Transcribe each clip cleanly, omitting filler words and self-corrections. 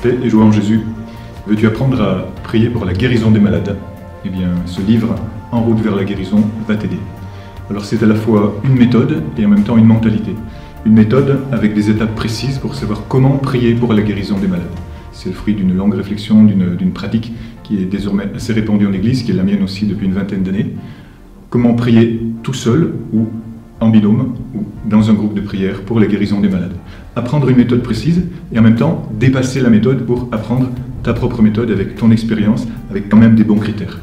Paix et joie en Jésus. Veux-tu apprendre à prier pour la guérison des malades? Eh bien, ce livre, En route vers la guérison, va t'aider. Alors c'est à la fois une méthode et en même temps une mentalité. Une méthode avec des étapes précises pour savoir comment prier pour la guérison des malades. C'est le fruit d'une longue réflexion, d'une pratique qui est désormais assez répandue en Église, qui est la mienne aussi depuis une vingtaine d'années. Comment prier tout seul ou en binôme ou dans un groupe de prière pour la guérison des malades. Apprendre une méthode précise et en même temps dépasser la méthode pour apprendre ta propre méthode avec ton expérience, avec quand même des bons critères.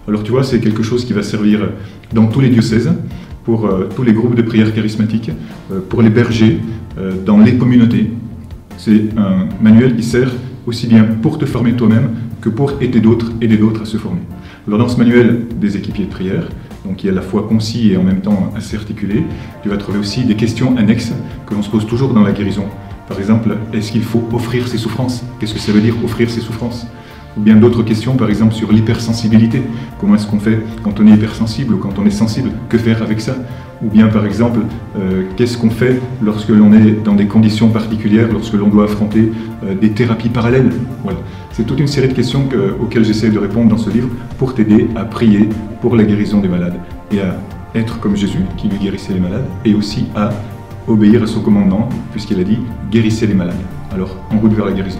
Alors tu vois, c'est quelque chose qui va servir dans tous les diocèses, pour tous les groupes de prière charismatiques, pour les bergers, dans les communautés. C'est un manuel qui sert aussi bien pour te former toi-même que pour aider d'autres à se former. Alors dans ce manuel des équipiers de prière, donc qui est à la fois concis et en même temps assez articulé, tu vas trouver aussi des questions annexes que l'on se pose toujours dans la guérison. Par exemple, est-ce qu'il faut offrir ses souffrances? Qu'est-ce que ça veut dire offrir ses souffrances? Ou bien d'autres questions, par exemple, sur l'hypersensibilité. Comment est-ce qu'on fait quand on est hypersensible ou quand on est sensible? Que faire avec ça? Ou bien, par exemple, qu'est-ce qu'on fait lorsque l'on est dans des conditions particulières, lorsque l'on doit affronter des thérapies parallèles? Voilà. C'est toute une série de questions auxquelles j'essaie de répondre dans ce livre pour t'aider à prier pour la guérison des malades et à être comme Jésus qui lui guérissait les malades et aussi à obéir à son commandement puisqu'il a dit « guérissez les malades ». Alors, en route vers la guérison.